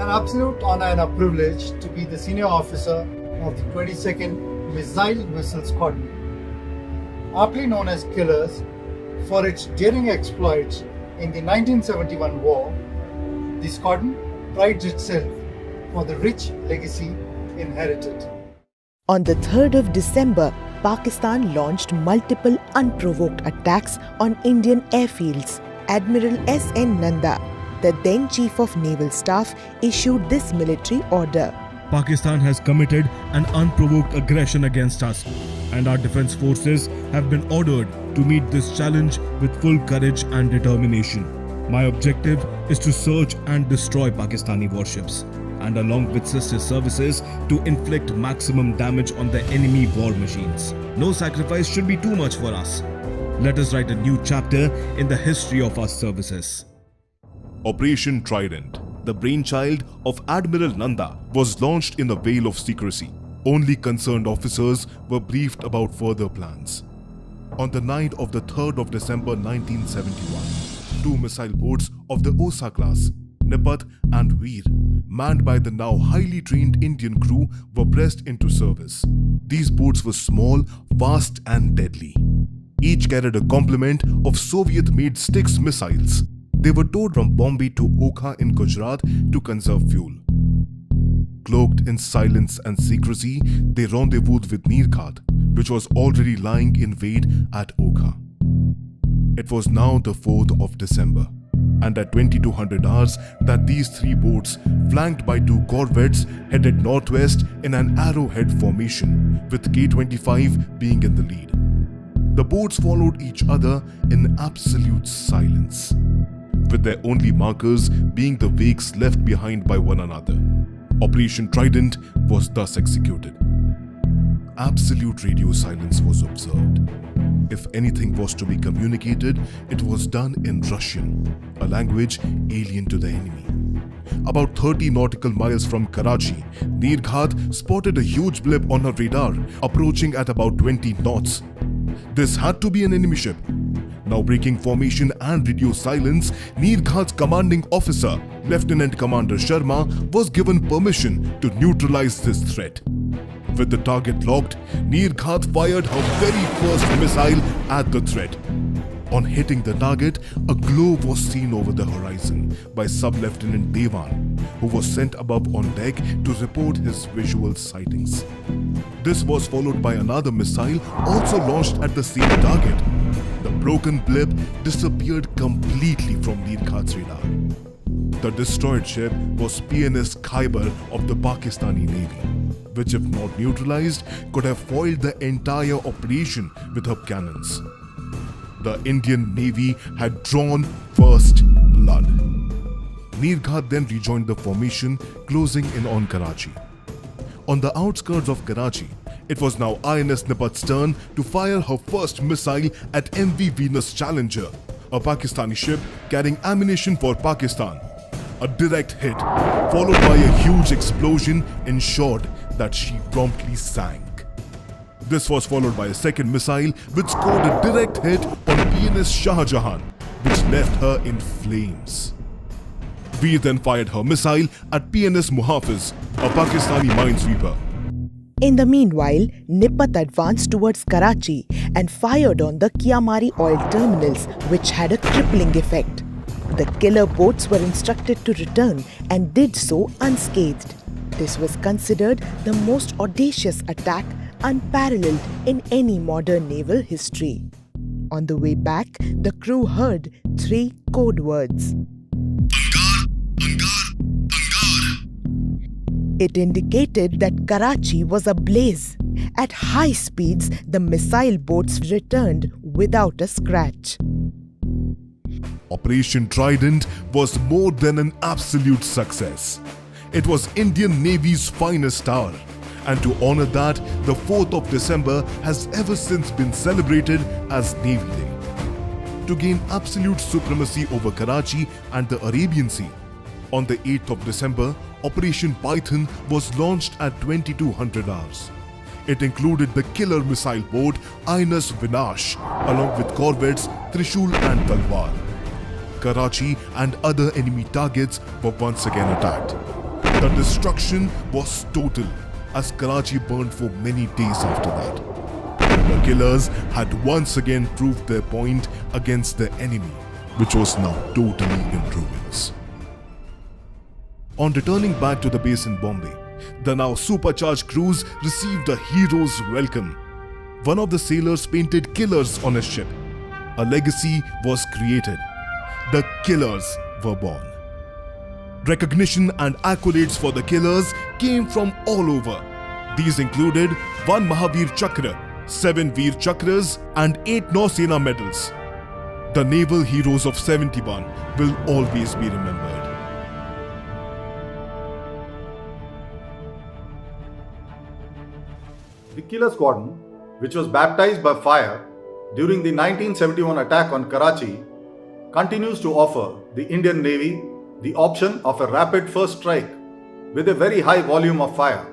An absolute honor and a privilege to be the senior officer of the 22nd Missile Squadron, aptly known as Killers for its daring exploits in the 1971 war. The squadron prides itself for the rich legacy inherited. On the 3rd of December, Pakistan launched multiple unprovoked attacks on Indian airfields. Admiral S.N. Nanda, the then Chief of Naval Staff, issued this military order. Pakistan has committed an unprovoked aggression against us, and our defense forces have been ordered to meet this challenge with full courage and determination. My objective is to search and destroy Pakistani warships, and along with sister services, to inflict maximum damage on the enemy war machines. No sacrifice should be too much for us. Let us write a new chapter in the history of our services. Operation Trident, the brainchild of Admiral Nanda, was launched in a veil of secrecy. Only concerned officers were briefed about further plans. On the night of the 3rd of December 1971, 2 missile boats of the Osa class, Nipat and Veer, manned by the now highly trained Indian crew, were pressed into service. These boats were small, fast and deadly. Each carried a complement of Soviet-made Styx missiles. They were towed from Bombay to Okha in Gujarat to conserve fuel. Cloaked in silence and secrecy, they rendezvoused with Neerkhat, which was already lying in wait at Okha. It was now the 4th of December, and at 2200 hours that these 3 boats, flanked by 2 corvettes, headed northwest in an arrowhead formation, with K-25 being in the lead. The boats followed each other in absolute silence, with their only markers being the wakes left behind by one another. Operation Trident was thus executed. Absolute radio silence was observed. If anything was to be communicated, it was done in Russian, a language alien to the enemy. About 30 nautical miles from Karachi, Neerkhat spotted a huge blip on her radar, approaching at about 20 knots. This had to be an enemy ship. Now breaking formation and radio silence, Neerkhat's commanding officer, Lieutenant Commander Sharma, was given permission to neutralize this threat. With the target locked, Neerkhat fired her very first missile at the threat. On hitting the target, a glow was seen over the horizon by Sub-Lieutenant Devan, who was sent above on deck to report his visual sightings. This was followed by another missile also launched at the same target. The broken blip disappeared completely from Neerkhat's radar. The destroyed ship was PNS Khyber of the Pakistani Navy, which if not neutralized, could have foiled the entire operation with her cannons. The Indian Navy had drawn first blood. Neerkhat then rejoined the formation, closing in on Karachi. On the outskirts of Karachi, it was now INS Nipat's turn to fire her first missile at MV Venus Challenger, a Pakistani ship carrying ammunition for Pakistan. A direct hit, followed by a huge explosion, ensured that she promptly sank. This was followed by a second missile which scored a direct hit on PNS Shah Jahan, which left her in flames. Veer then fired her missile at PNS Muhafiz, a Pakistani minesweeper. In the meanwhile, Nipat advanced towards Karachi and fired on the Kiamari oil terminals, which had a crippling effect. The killer boats were instructed to return and did so unscathed. This was considered the most audacious attack unparalleled in any modern naval history. On the way back, the crew heard 3 code words. It indicated that Karachi was ablaze. At high speeds, the missile boats returned without a scratch. Operation Trident was more than an absolute success. It was Indian Navy's finest hour, and to honor that, the 4th of December has ever since been celebrated as Navy Day. To gain absolute supremacy over Karachi and the Arabian Sea, on the 8th of December, Operation Python was launched at 2200 hours. It included the killer missile boat INS Vinash, along with corvettes Trishul and Talwar. Karachi and other enemy targets were once again attacked. The destruction was total as Karachi burned for many days after that. The killers had once again proved their point against the enemy, which was now totally in ruins. On returning back to the base in Bombay, the now supercharged crews received a hero's welcome. One of the sailors painted killers on his ship. A legacy was created. The killers were born. Recognition and accolades for the killers came from all over. These included 1 Mahavir Chakra, 7 Veer Chakras and 8 Nausena medals. The naval heroes of 71 will always be remembered. The Killer Squadron, which was baptized by fire during the 1971 attack on Karachi, continues to offer the Indian Navy the option of a rapid first strike with a very high volume of fire,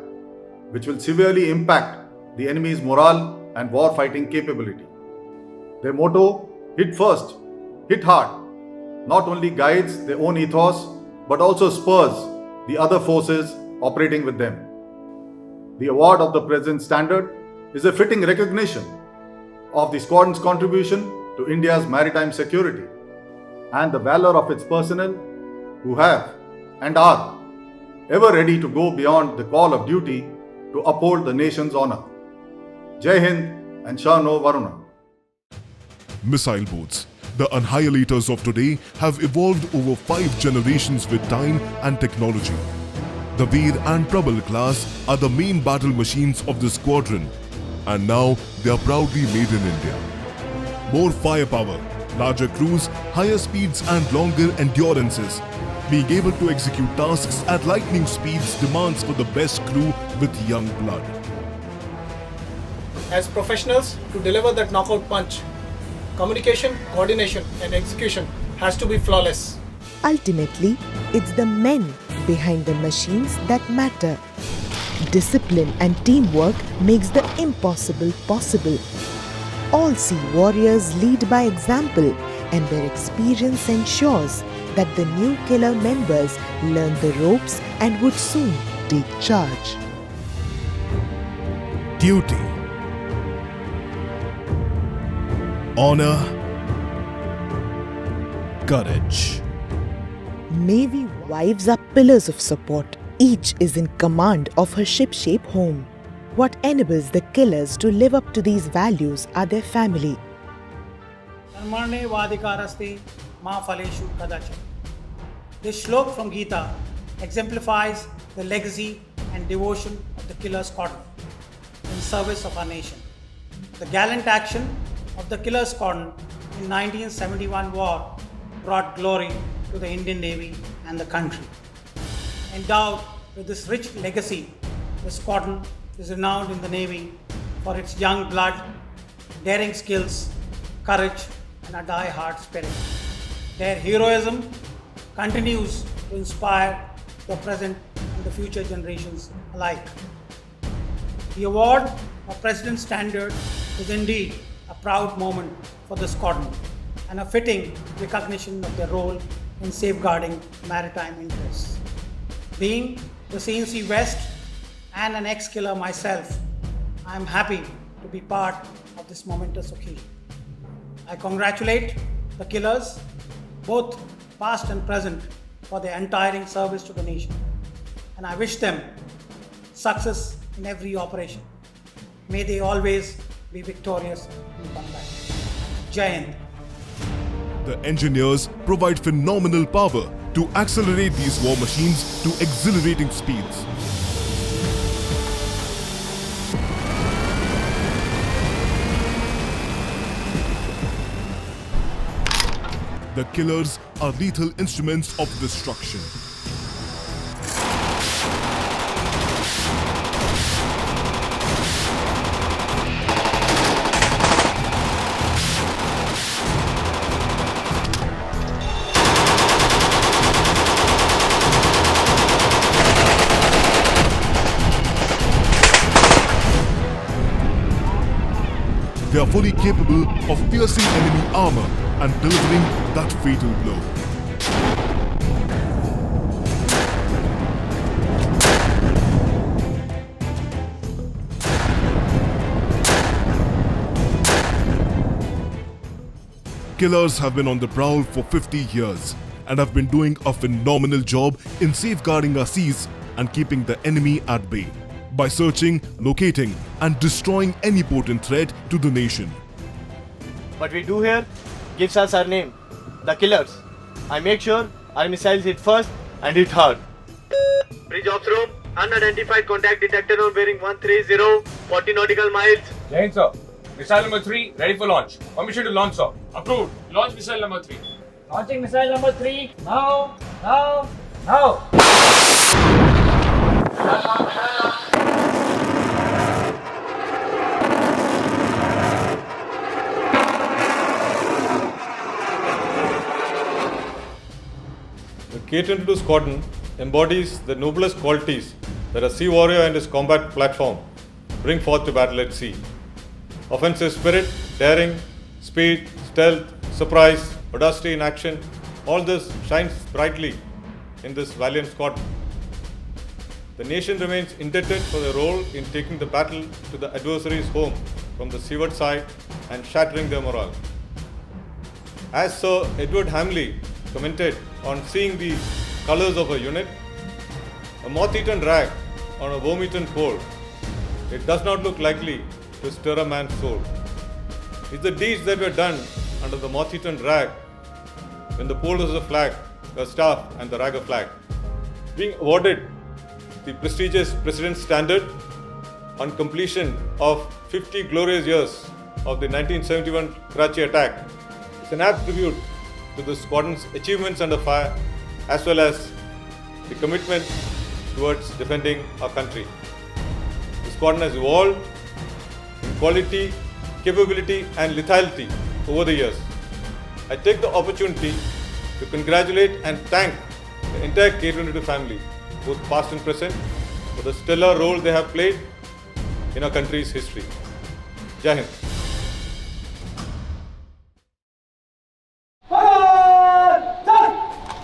which will severely impact the enemy's morale and war-fighting capability. Their motto, hit first, hit hard, not only guides their own ethos but also spurs the other forces operating with them. The award of the present standard is a fitting recognition of the squadron's contribution to India's maritime security and the valor of its personnel who have and are ever ready to go beyond the call of duty to uphold the nation's honor. Jai Hind and Shah No Varuna. Missile boats, the annihilators of today, have evolved over 5 generations with time and technology. The Veer and Prabal class are the main battle machines of the squadron, and now they are proudly made in India. More firepower, larger crews, higher speeds and longer endurances. Being able to execute tasks at lightning speeds demands for the best crew with young blood. As professionals, to deliver that knockout punch, communication, coordination and execution has to be flawless. Ultimately, it's the men behind the machines that matter. Discipline and teamwork makes the impossible possible. All sea warriors lead by example, and their experience ensures that the new killer members learn the ropes and would soon take charge. Duty, honor, courage. Navy wives are pillars of support. Each is in command of her ship-shape home. What enables the killers to live up to these values are their family. Karmarne vadikaraste ma phaleshu kadachan. This shlok from Gita exemplifies the legacy and devotion of the Killer Squadron in service of our nation. The gallant action of the Killer Squadron in 1971 war brought glory to the Indian Navy and the country. Endowed with this rich legacy, the squadron is renowned in the Navy for its young blood, daring skills, courage, and a die-hard spirit. Their heroism continues to inspire the present and the future generations alike. The award of President's Standard is indeed a proud moment for the squadron and a fitting recognition of their role in safeguarding maritime interests. Being the CNC West and an ex-killer myself, I am happy to be part of this momentous occasion. I congratulate the killers, both past and present, for their untiring service to the nation, and I wish them success in every operation. May they always be victorious in combat. Jai Hind. The engineers provide phenomenal power to accelerate these war machines to exhilarating speeds. The killers are lethal instruments of destruction. They are fully capable of piercing enemy armor and delivering that fatal blow. Killers have been on the prowl for 50 years and have been doing a phenomenal job in safeguarding our seas and keeping the enemy at bay by searching, locating and destroying any potent threat to the nation. What we do here gives us our name, the Killers. I make sure our missiles hit first and hit hard. Bridge ops room, unidentified contact detected on bearing 130, 40 nautical miles. Jane, sir. Missile number 3 ready for launch. Permission to launch, sir. Approved. Launch missile number 3. Launching missile number 3. Now. The K-22 Squadron embodies the noblest qualities that a sea warrior and his combat platform bring forth to battle at sea. Offensive spirit, daring, speed, stealth, surprise, audacity in action, all this shines brightly in this valiant squadron. The nation remains indebted for their role in taking the battle to the adversary's home from the seaward side and shattering their morale. As Sir Edward Hamley commented on seeing the colours of a unit, a moth-eaten rag on a worm-eaten coal, it does not look likely to stir a man's soul. It's the deeds that were done under the moth-eaten rag when the pole was a flag, a staff and the rag a flag. Being awarded the prestigious President's Standard on completion of 50 glorious years of the 1971 Karachi attack is an apt tribute to the squadron's achievements under fire as well as the commitment towards defending our country. The squadron has evolved in quality, capability and lethality over the years. I take the opportunity to congratulate and thank the entire K-22 family, both past and present, for the stellar role they have played in our country's history. Jai Hind.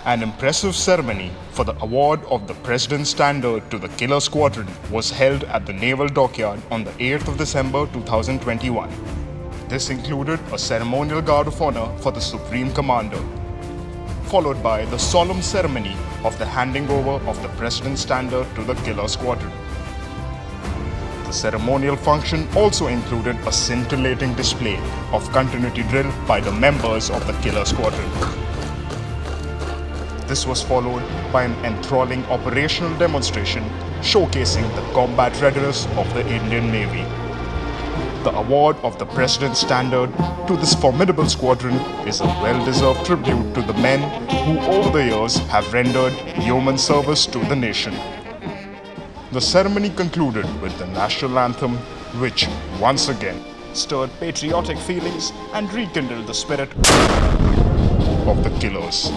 An impressive ceremony for the award of the President's Standard to the Killer Squadron was held at the Naval Dockyard on the 8th of December 2021. This included a ceremonial guard of honor for the Supreme Commander, followed by the solemn ceremony of the handing over of the President's Standard to the Killer Squadron. The ceremonial function also included a scintillating display of continuity drill by the members of the Killer Squadron. This was followed by an enthralling operational demonstration showcasing the combat readiness of the Indian Navy. The award of the President's Standard to this formidable squadron is a well-deserved tribute to the men who over the years have rendered yeoman service to the nation. The ceremony concluded with the national anthem, which once again stirred patriotic feelings and rekindled the spirit of the Killers.